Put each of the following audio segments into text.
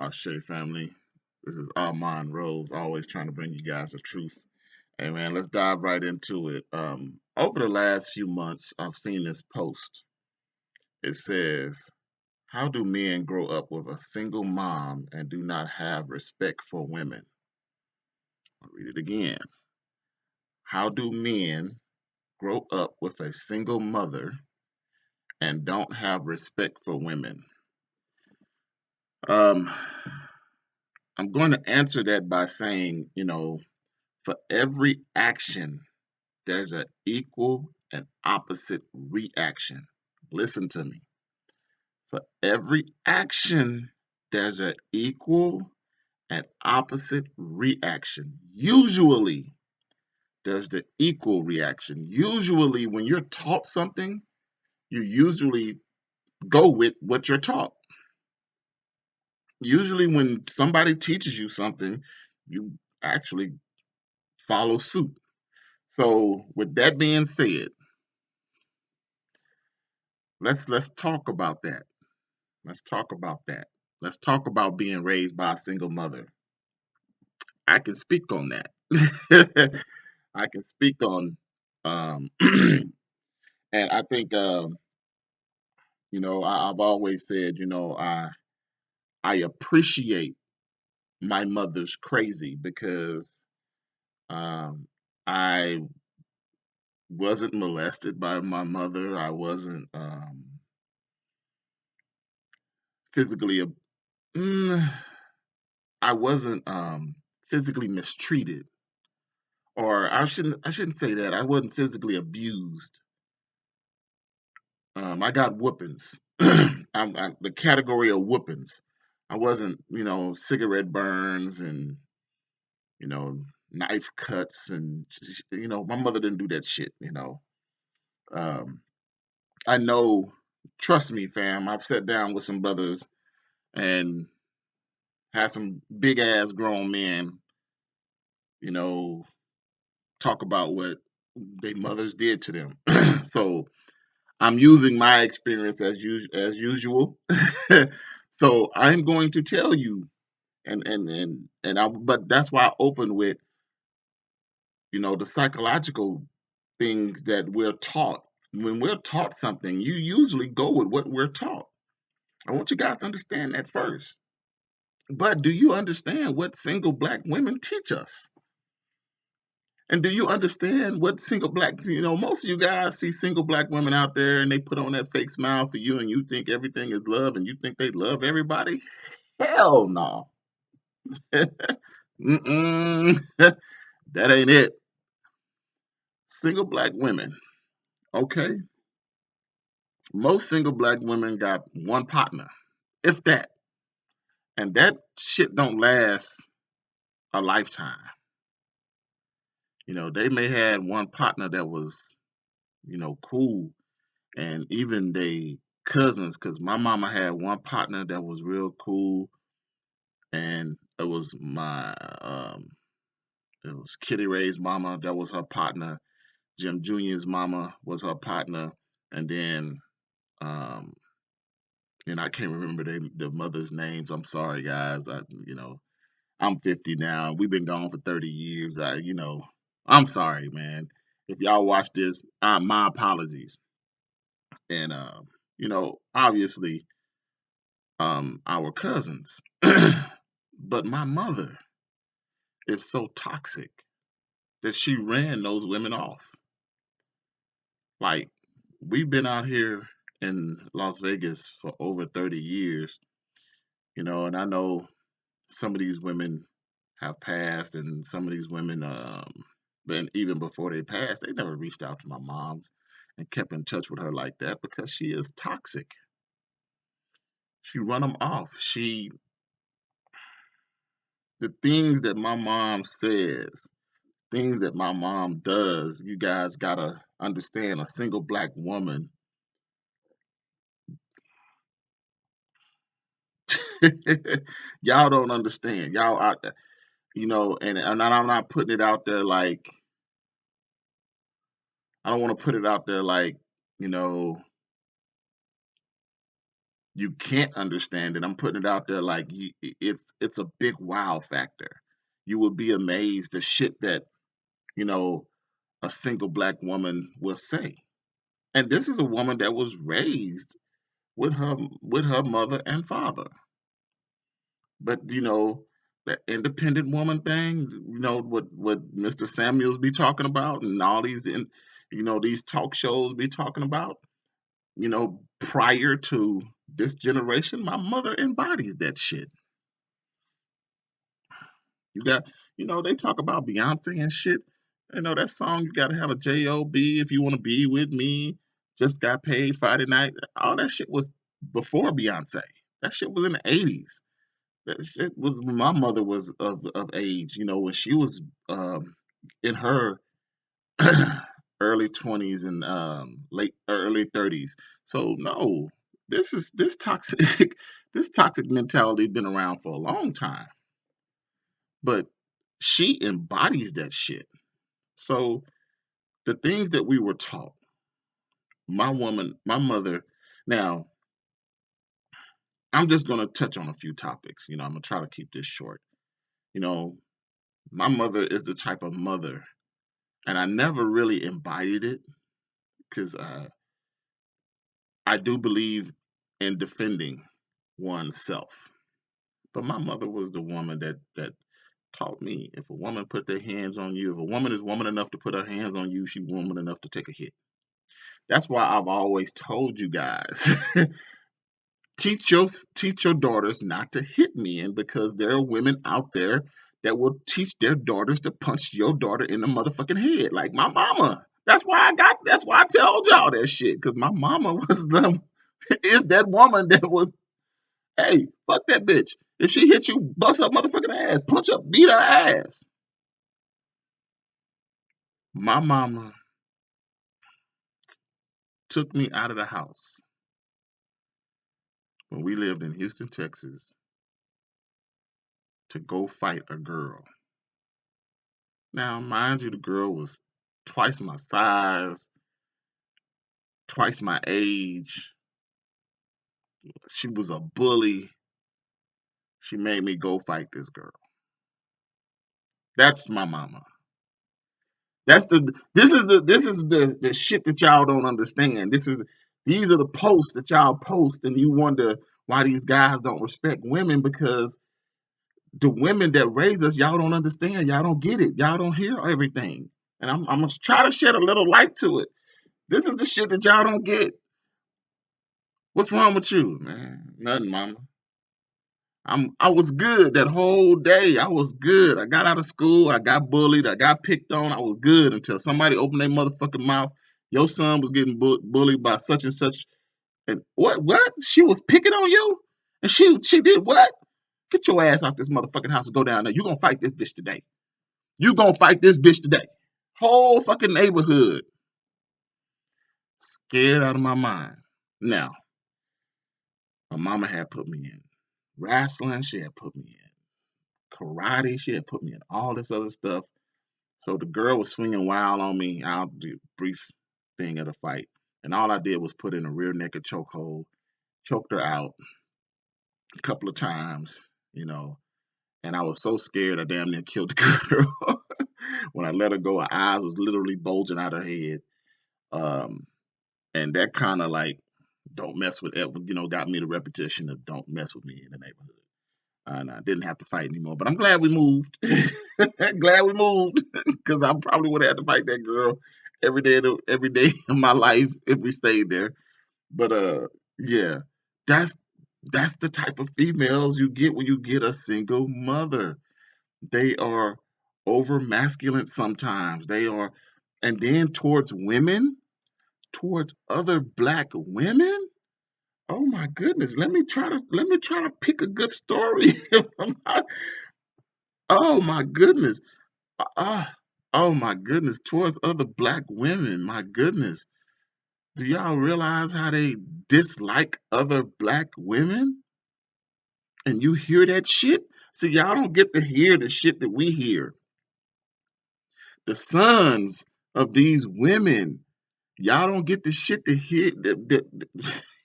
Ashe family. This is Armand Rose, always trying to bring you guys the truth. Hey man, let's dive right into it. Over the last few months, I've seen this post. It says, "How do men grow up with a single mom and do not have respect for women?" I'll read it again. How do men grow up with a single mother and don't have respect for women? Um, I'm going to answer that by saying, for every action there's an equal and opposite reaction. Listen to me. For every action, there's an equal and opposite reaction. Usually, there's the equal reaction. Usually, when you're taught something, you usually go with what you're taught. Usually, when somebody teaches you something, you actually follow suit. So, with that being said, let's talk about that. Let's talk about that. Let's talk about being raised by a single mother. I can speak on that. I can speak on, and I think, I've always said, I appreciate my mother's crazy because I wasn't molested by my mother. I wasn't physically, mm, I wasn't physically mistreated, or I shouldn't say that. I wasn't physically abused. I got whoopings. I'm the category of whoopings. I wasn't, cigarette burns and you know knife cuts and my mother didn't do that shit. Um, I know. Trust me, fam. I've sat down with some brothers and had some big ass grown men, you know, talk about what their mothers did to them. So I'm using my experience as usual. So I'm going to tell you, but that's why I open with, the psychological things that we're taught. When we're taught something, you usually go with what we're taught. I want you guys to understand that first. But do you understand what single black women teach us? And do you understand what single black, most of you guys see single black women out there and they put on that fake smile for you and you think everything is love and you think they love everybody? Hell no. Mm-mm. That ain't it. Single black women, okay? Most single black women got one partner, if that. And that shit don't last a lifetime. They may had one partner that was, cool, and even they cousins, because my mama had one partner that was real cool, and it was Kitty Ray's mama, that was her partner. Jim Jr.'s mama was her partner, and then um, and I can't remember the mother's names. I'm sorry, guys. I'm 50 now. We've been gone for 30 years. I'm sorry, man. If y'all watch this, my apologies. And obviously, our cousins. But my mother is so toxic that she ran those women off. Like, we've been out here in Las Vegas for over 30 years, and I know some of these women have passed, and some of these women, but even before they passed, they never reached out to my mom's and kept in touch with her like that because she is toxic. She run them off. The things that my mom says, things that my mom does, you guys gotta understand. A single black woman, y'all don't understand. Y'all out there, and I'm not putting it out there like I don't want to put it out there like you know You can't understand it. I'm putting it out there like it's a big wow factor. You will be amazed the shit that, you know, a single black woman will say. And this is a woman that was raised with her mother and father. But that independent woman thing, what Mr. Samuels be talking about, and all these these talk shows be talking about, prior to this generation, my mother embodies that shit. You got, they talk about Beyonce and shit. That song, you got to have a J-O-B if you want to be with me. Just got paid Friday night. All that shit was before Beyonce. That shit was in the 80s. That shit was when my mother was of age, when she was in her early 20s and late early 30s. So no, this toxic this toxic mentality been around for a long time. But she embodies that shit. So the things that we were taught, my mother. Now, I'm just gonna touch on a few topics. I'm gonna try to keep this short. You know, my mother is the type of mother, and I never really embodied it because I do believe in defending oneself. But my mother was the woman that taught me, if a woman put their hands on you, if a woman is woman enough to put her hands on you, she woman enough to take a hit. That's why I've always told you guys, teach your daughters not to hit men, because there are women out there that will teach their daughters to punch your daughter in the motherfucking head, like my mama. That's why I told y'all that shit, because my mama was the is that woman that was, hey, fuck that bitch. If she hit you, bust her motherfucking ass, punch her, beat her ass. My mama took me out of the house when we lived in Houston, Texas, to go fight a girl. Now, mind you, the girl was twice my size, twice my age. She was a bully. She made me go fight this girl. That's my mama. This is the shit that y'all don't understand. These are the posts that y'all post, and you wonder why these guys don't respect women, because the women that raise us, y'all don't understand. Y'all don't get it. Y'all don't hear everything. And I'm gonna try to shed a little light to it. This is the shit that y'all don't get. What's wrong with you, man? Nothing, mama. I was good that whole day. I was good. I got out of school. I got bullied. I got picked on. I was good until somebody opened their motherfucking mouth. Your son was getting bullied by such and such. And what? What? She was picking on you? And she did what? Get your ass out this motherfucking house and go down there. You gonna fight this bitch today. You gonna fight this bitch today. Whole fucking neighborhood scared out of my mind. Now, my mama had put me in wrestling. She had put me in karate. She had put me in all this other stuff. So the girl was swinging wild on me. I'll do a brief thing of the fight. And all I did was put in a rear naked chokehold, choked her out a couple of times, and I was so scared I damn near killed the girl. When I let her go, her eyes was literally bulging out her head. Um, and that kind of like, don't mess with it, got me the repetition of don't mess with me in the neighborhood. And I didn't have to fight anymore. But I'm glad we moved. Glad we moved, because I probably would have had to fight that girl every day of my life if we stayed there. But yeah, that's that's the type of females you get when you get a single mother. They are over masculine sometimes. They are, and then towards other black women. Oh my goodness. Let me try to pick a good story. Oh my goodness. Oh my goodness. Towards other black women. My goodness. Do y'all realize how they dislike other black women? And you hear that shit? See, y'all don't get to hear the shit that we hear. The sons of these women, y'all don't get the shit to hear.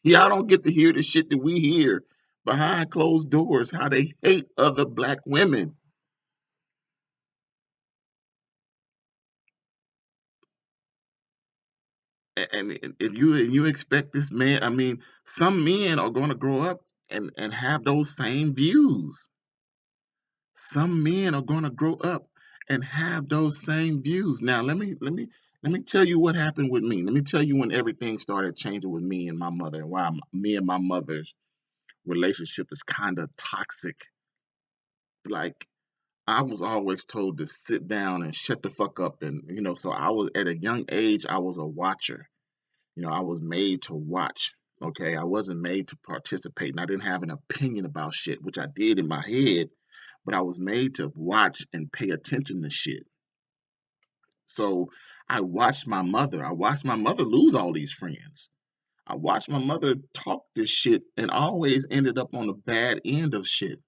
Y'all don't get to hear the shit that we hear behind closed doors, how they hate other black women. And if you expect this man, I mean, some men are going to grow up and have those same views. Some men are going to grow up and have those same views. Now, let me tell you what happened with me. Let me tell you when everything started changing with me and my mother, and why me and my mother's relationship is kind of toxic. Like, I was always told to sit down and shut the fuck up, and so I was at a young age. I was a watcher. I was made to watch. Okay, I wasn't made to participate, and I didn't have an opinion about shit, which I did in my head, but I was made to watch and pay attention to shit. So I watched my mother. I watched my mother lose all these friends. I watched my mother talk this shit and always ended up on the bad end of shit.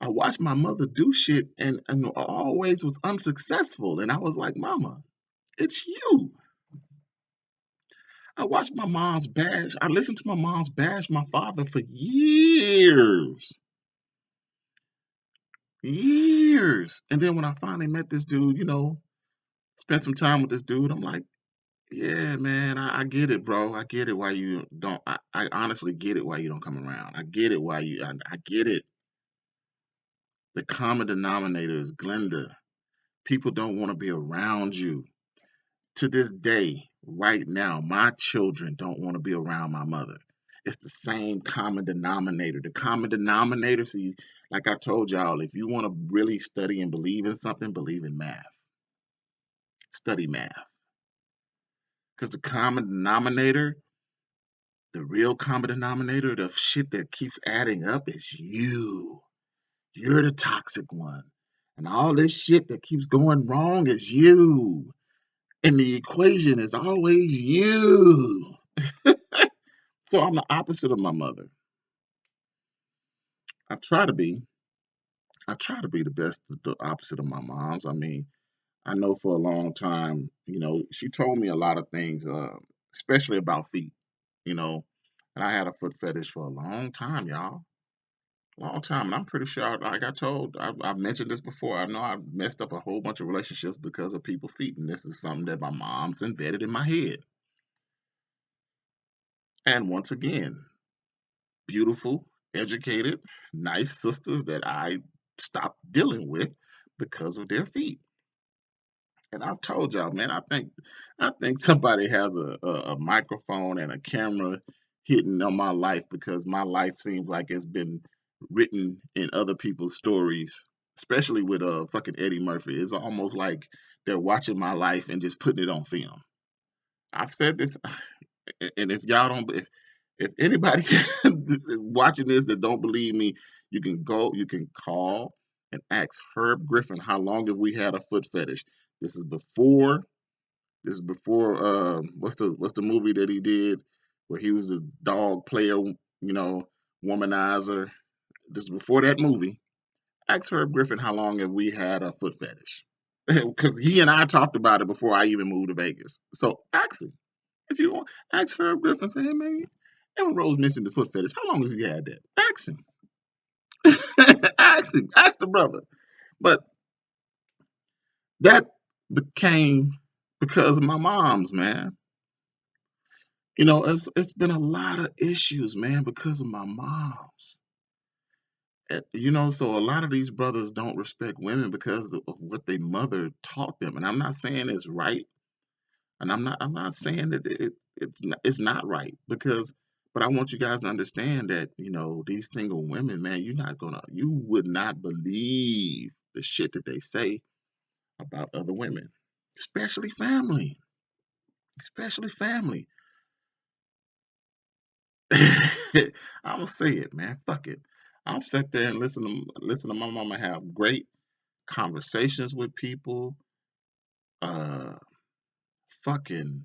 I watched my mother do shit and always was unsuccessful. And I was like, Mama, it's you. I watched my mom's bash. I listened to my mom's bash my father for years. Years. And then when I finally met this dude, spent some time with this dude, I'm like, yeah, man, I get it, bro. I get it why you don't. I honestly get it why you don't come around. I get it why I get it. The common denominator is Glenda. People don't want to be around you. To this day, right now, my children don't want to be around my mother. It's the same common denominator. The common denominator, see, like I told y'all, if you want to really study and believe in something, believe in math. Study math. Because the common denominator, the real common denominator, the shit that keeps adding up is you. You're the toxic one. And all this shit that keeps going wrong is you. And the equation is always you. So I'm the opposite of my mother. I try to be. I try to be the opposite of my mom's. I mean, I know for a long time, she told me a lot of things, especially about feet, you know, and I had a foot fetish for a long time, y'all. Long time. And I'm pretty sure, like I told, I've mentioned this before. I know I've messed up a whole bunch of relationships because of people's feet. And this is something that my mom's embedded in my head. And once again, beautiful, educated, nice sisters that I stopped dealing with because of their feet. And I've told y'all, man, I think somebody has a microphone and a camera hitting on my life because my life seems like it's been written in other people's stories, especially with fucking Eddie Murphy. It's almost like they're watching my life and just putting it on film. I've said this, and if y'all don't, if anybody watching this that don't believe me, you can call and ask Herb Griffin how long have we had a foot fetish. This is before. This is before. What's the movie that he did where he was a dog player, womanizer. This is before that movie. Ask Herb Griffin how long have we had a foot fetish. Because he and I talked about it before I even moved to Vegas. So ask him. If you want, ask Herb Griffin, say, hey man, Evan Rose mentioned the foot fetish. How long has he had that? Ask him. Ask him. Ask the brother. But that became because of my mom's, man. It's been a lot of issues, man, because of my mom's. So a lot of these brothers don't respect women because of what their mother taught them. And I'm not saying it's right. And I'm not saying that it's not right because but I want you guys to understand that, these single women, man, you would not believe the shit that they say about other women, especially family, especially family. I'm gonna say it, man. Fuck it. I'll sit there and listen to my mama have great conversations with people. Uh, fucking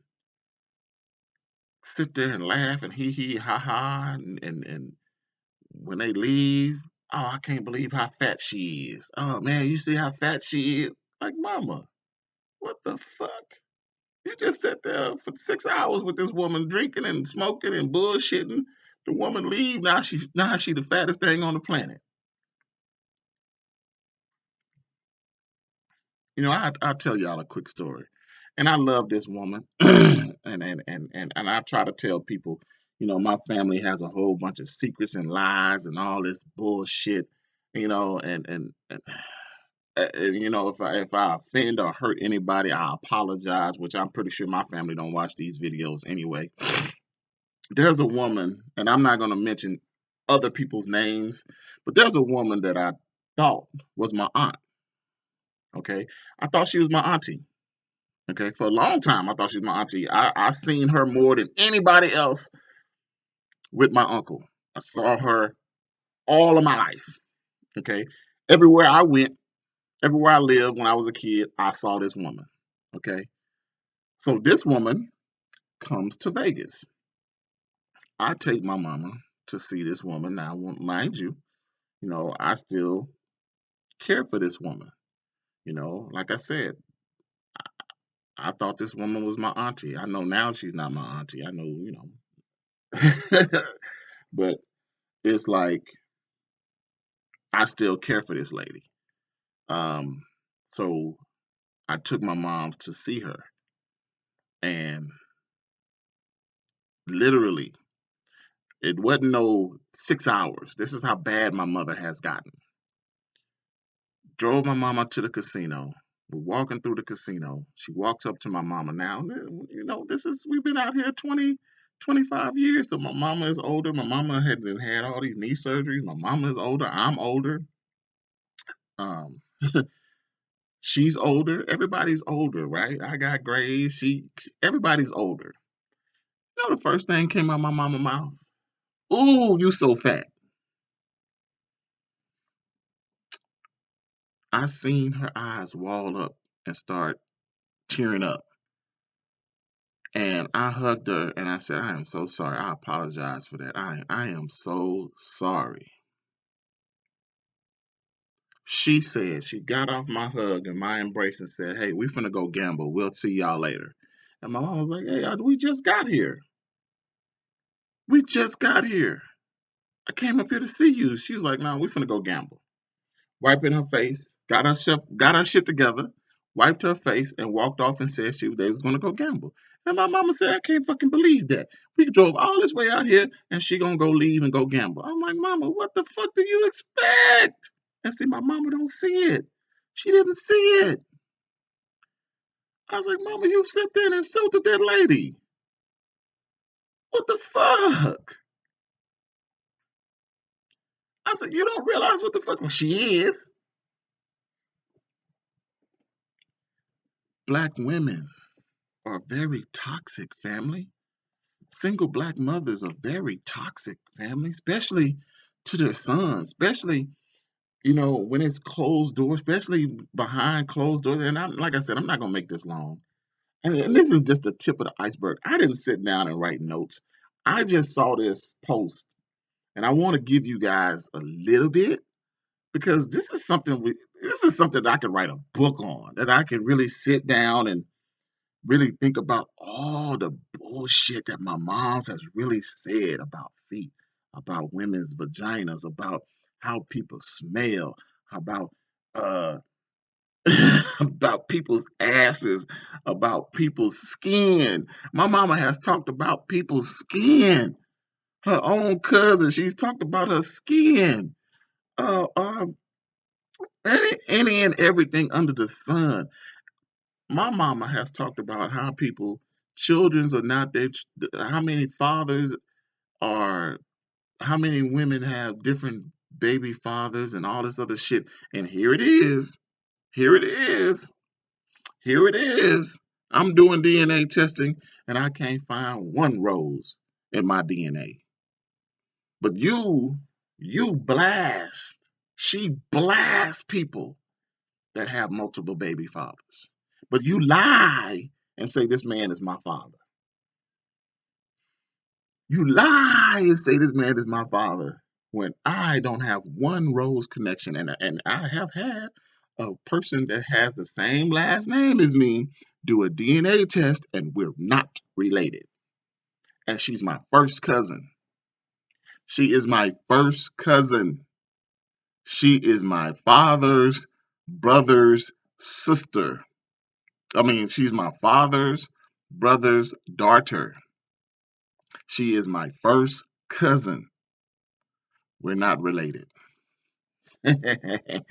sit there and laugh and hee hee ha ha and when they leave, oh, I can't believe how fat she is. Oh man, you see how fat she is? Like, mama, what the fuck? You just sat there for 6 hours with this woman drinking and smoking and bullshitting. The woman leave. Now she the fattest thing on the planet. I'll tell y'all a quick story. And I love this woman. and I try to tell people, my family has a whole bunch of secrets and lies and all this bullshit, and if I offend or hurt anybody, I apologize, which I'm pretty sure my family don't watch these videos anyway. There's a woman, and I'm not gonna mention other people's names, but there's a woman that I thought was my aunt. Okay, I thought she was my auntie. Okay, for a long time, I thought she was my auntie. I seen her more than anybody else with my uncle. I saw her all of my life. Okay, everywhere I went, everywhere I lived when I was a kid, I saw this woman. Okay, so this woman comes to Vegas. I take my mama to see this woman. Now, mind you, I still care for this woman. Like I said, I thought this woman was my auntie. I know now she's not my auntie. I know. But it's like I still care for this lady. Um, so I took my mom to see her, and literally, it wasn't no 6 hours. This is how bad my mother has gotten. Drove my mama to the casino. We're walking through the casino. She walks up to my mama now. We've been out here 20, 25 years. So my mama is older. My mama had all these knee surgeries. My mama is older. I'm older. Um, she's older. Everybody's older, right? I got grays. Everybody's older. The first thing came out of my mama's mouth. Ooh, you so fat. I seen her eyes wall up and start tearing up. And I hugged her and I said, I am so sorry. I apologize for that. I am so sorry. She said, she got off my hug and my embrace and said, hey, we finna go gamble. We'll see y'all later. And my mom was like, hey, we just got here. We just got here. I came up here to see you. She was like, no, we finna go gamble. Wiping her face, got her shit together, wiped her face, and walked off and said they was gonna go gamble. And my mama said, I can't fucking believe that. We drove all this way out here and she gonna go leave and go gamble. I'm like, Mama, what the fuck do you expect? And see, my mama don't see it. She didn't see it. I was like, Mama, you sit there and insulted that lady. What the fuck? I said, you don't realize what the fuck she is. Black women are very toxic, family. Single black mothers are very toxic, family, especially to their sons, especially, when it's closed doors, especially behind closed doors. And like I said, I'm not gonna make this long. And this is just the tip of the iceberg. I didn't sit down and write notes. I just saw this post, and I want to give you guys a little bit because this is something that I can write a book on, that I can really sit down and really think about all the bullshit that my mom's has really said about feet, about women's vaginas, about how people smell, about uh about people's asses, about people's skin. My mama has talked about people's skin. Her own cousin, she's talked about her skin. Uh, um, any and everything under the sun. My mama has talked about how children's are not their, how many fathers are, how many women have different baby fathers and all this other shit. And here it is. Here it is. Here it is. I'm doing DNA testing and I can't find one rose in my DNA. But you blast. She blasts people that have multiple baby fathers. But you lie and say this man is my father. You lie and say this man is my father when I don't have one rose connection, and I have had a person that has the same last name as me do a DNA test, and we're not related. And she's my first cousin. She is my first cousin. She is my father's brother's sister. I mean, she's my father's brother's daughter. She is my first cousin. We're not related. Hey,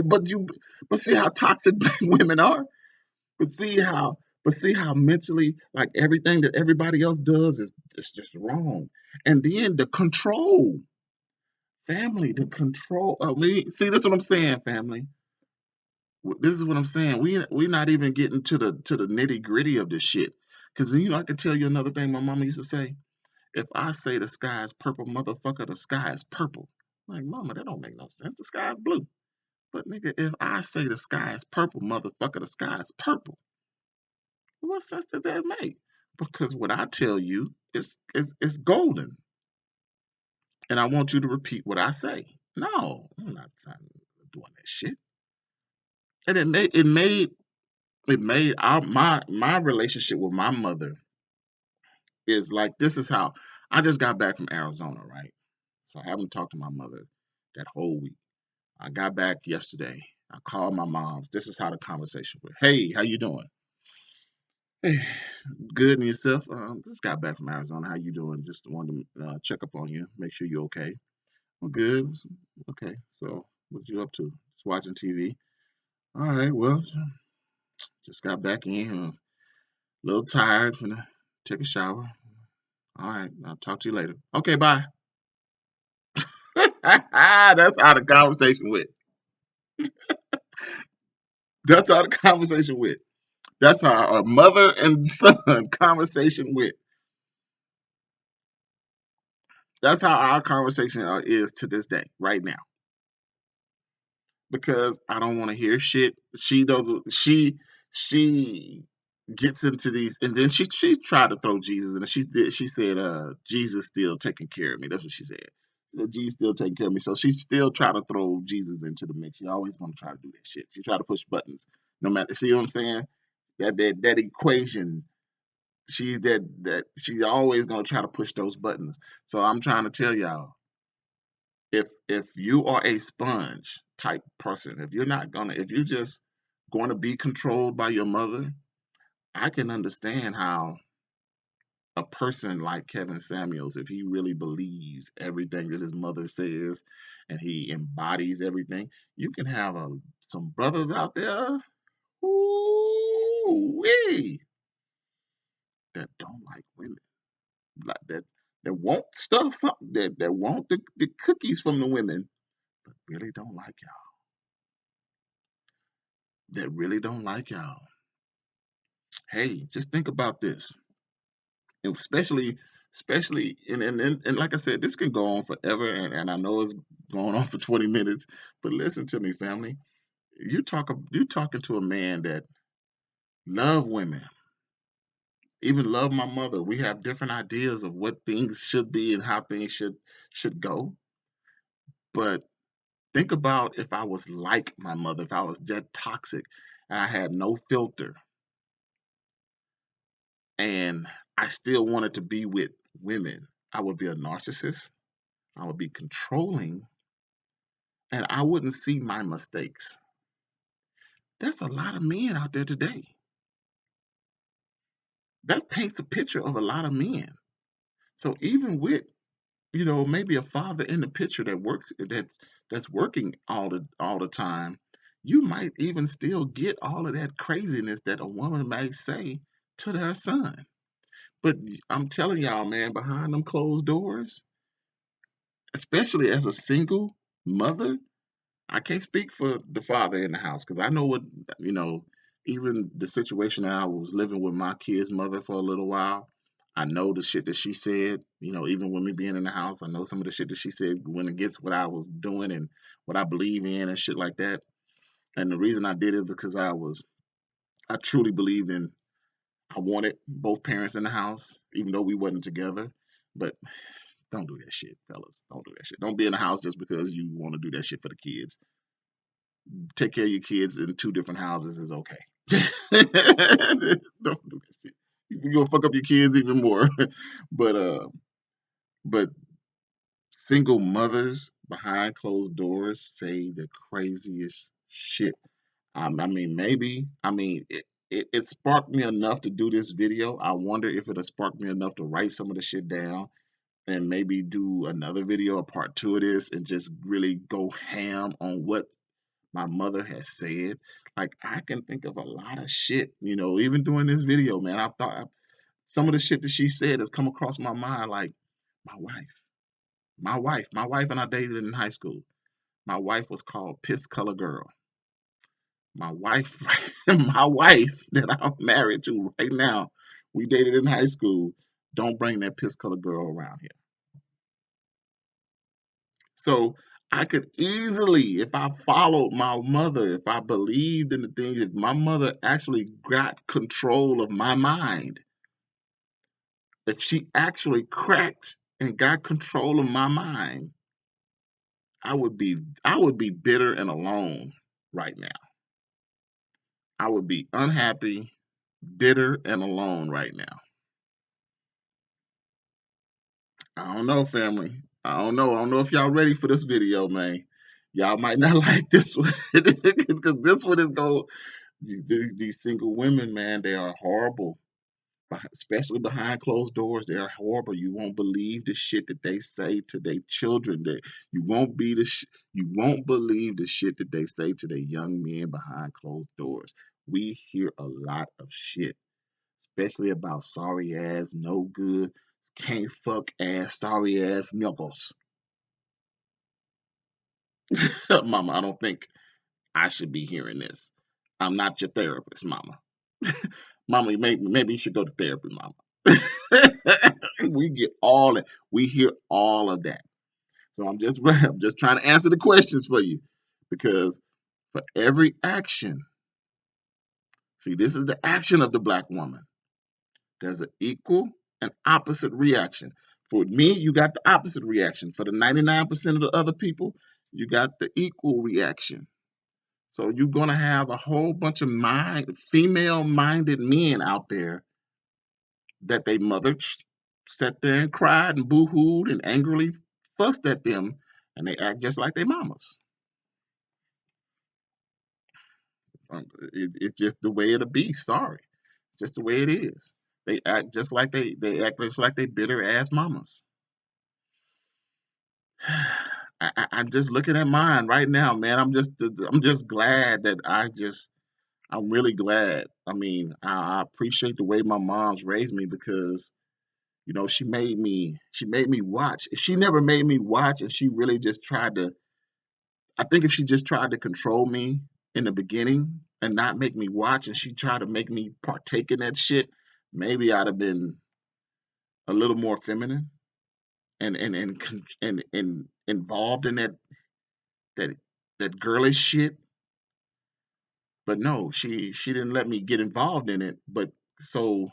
but see how toxic black women are. But see how, but see how mentally, like everything that everybody else does is just wrong. And then the control, family, the control. I mean, see, that's what I'm saying, family. This is what I'm saying. We not even getting to the nitty gritty of this shit. Because I can tell you another thing my mama used to say. If I say the sky is purple, motherfucker, the sky is purple. I'm like, mama, that don't make no sense. The sky is blue. But nigga, if I say the sky is purple, motherfucker, the sky is purple. What sense does that make? Because what I tell you is golden, and I want you to repeat what I say. No, I'm not doing that shit. And it made my relationship with my mother is like this is how I just got back from Arizona, right? So I haven't talked to my mother that whole week. I got back yesterday. I called my mom's. This is how the conversation went. Hey, how you doing? Hey, good and yourself? Just got back from Arizona. How you doing? Just wanted to check up on you, make sure you're okay. Well, good. Okay. So, what you up to? Just watching TV. All right. Well, just got back in. A little tired. Finna take a shower. All right. I'll talk to you later. Okay. Bye. That's how the conversation went. That's how the conversation went. That's how our mother and son conversation went. That's how our conversation is to this day, right now. Because I don't want to hear shit. She doesn't. She gets into these, and then she tried to throw Jesus in. She did. She said, Jesus still taking care of me." That's what she said. She said, "Jesus still taking care of me." So she still try to throw Jesus into the mix. She always gonna try to do that shit. She try to push buttons, no matter. See what I'm saying? That equation. She's always gonna try to push those buttons. So I'm trying to tell y'all, if you are a sponge type person, if you're just going to be controlled by your mother, I can understand how a person like Kevin Samuels, if he really believes everything that his mother says and he embodies everything, you can have some brothers out there, ooh, that don't like women, like that want stuff, something that want the cookies from the women, but really don't like y'all. That really don't like y'all. Hey, just think about this. And especially and like I said, this can go on forever and I know it's going on for 20 minutes, but listen to me, family. You talking to a man that love women, even love my mother. We have different ideas of what things should be and how things should go. But think about if I was like my mother, if I was that toxic and I had no filter and I still wanted to be with women, I would be a narcissist. I would be controlling and I wouldn't see my mistakes. That's a lot of men out there today. That paints a picture of a lot of men. So even with, maybe a father in the picture that's working all the time, you might even still get all of that craziness that a woman may say to their son. But I'm telling y'all, man, behind them closed doors, especially as a single mother, I can't speak for the father in the house because I know you know, even the situation that I was living with my kid's mother for a little while. I know the shit that she said, even with me being in the house, I know some of the shit that she said went against what I was doing and what I believe in and shit like that. And the reason I did it because I truly believed I wanted both parents in the house, even though we wasn't together. But don't do that shit, fellas. Don't do that shit. Don't be in the house just because you want to do that shit for the kids. Take care of your kids in two different houses is okay. Don't do that shit. You're gonna fuck up your kids even more. But but single mothers behind closed doors say the craziest shit. I mean, maybe. I mean, it sparked me enough to do this video. I wonder if it'll spark me enough to write some of the shit down and maybe do another video, a part two of this, and just really go ham on what my mother has said. Like, I can think of a lot of shit, even doing this video, man. I've thought some of the shit that she said has come across my mind, like my wife, my wife and I dated in high school. My wife was called Piss Color Girl. My wife, my wife that I'm married to right now, we dated in high school. Don't bring that piss color girl around here. So I could easily, if I followed my mother, if I believed in the things, if my mother actually got control of my mind, if she actually cracked and got control of my mind, I would be I would be bitter and alone right now. I would be unhappy, bitter and alone right now. I don't know, family. I don't know. I don't know if y'all ready for this video, man. Y'all might not like this one because this one is going. These single women, man, they are horrible. Especially behind closed doors, they are horrible. You won't believe the shit that they say to their children. That you won't believe the shit that they say to their young men behind closed doors. We hear a lot of shit, especially about sorry ass, no good, can't fuck ass, sorry ass knuckles. Mama, I don't think I should be hearing this. I'm not your therapist, mama. Mama, maybe you should go to therapy, mama. we get all that. We hear all of that. So I'm just trying to answer the questions for you, because for every action, see, this is the action of the black woman. There's an equal and opposite reaction. For me, you got the opposite reaction. For the 99% of the other people, you got the equal reaction. So you're gonna have a whole bunch of female-minded men out there that they mother sat there and cried and boo-hooed and angrily fussed at them, and they act just like their mamas. It's just the way of the beast. Sorry, it's just the way it is. They act just like they act just like they bitter ass mamas. I'm just looking at mine right now, man. I'm just glad that I'm really glad. I mean, I appreciate the way my mom's raised me, because she made me watch. If she never made me watch, and she really just tried to, I think if she just tried to control me in the beginning and not make me watch, and she tried to make me partake in that shit, maybe I'd have been a little more feminine and involved in that that girlish shit. But no, she didn't let me get involved in it. But so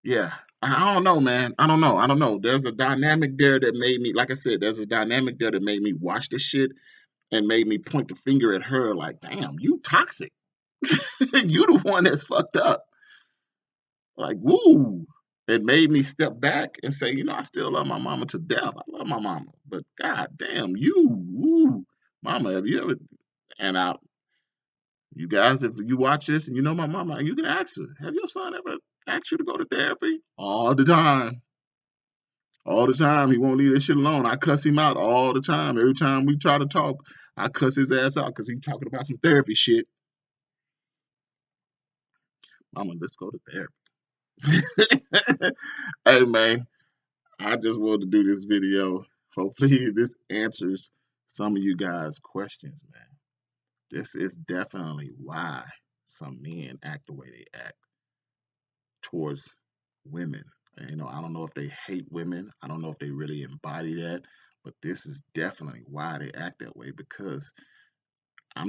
yeah, I don't know, man. I don't know. There's a dynamic there that made me, like I said, there's a dynamic there that made me watch the shit and made me point the finger at her like, damn, you toxic. You the one that's fucked up. Like, woo. It made me step back and say, I still love my mama to death. I love my mama. But god damn, woo. Mama, have you ever, and you guys, if you watch this and you know my mama, you can ask her, have your son ever asked you to go to therapy? All the time. All the time. He won't leave that shit alone. I cuss him out all the time. Every time we try to talk, I cuss his ass out because he's talking about some therapy shit. Mama, let's go to therapy. Hey, man, I just wanted to do this video. Hopefully, this answers some of you guys' questions, man. This is definitely why some men act the way they act towards women. And, I don't know if they hate women. I don't know if they really embody that, but this is definitely why they act that way, because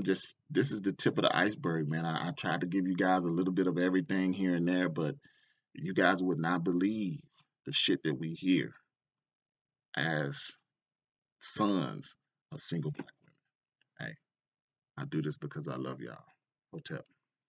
this is the tip of the iceberg, man. I tried to give you guys a little bit of everything here and there, but you guys would not believe the shit that we hear as sons of single black women. Hey, I do this because I love y'all. Hotel.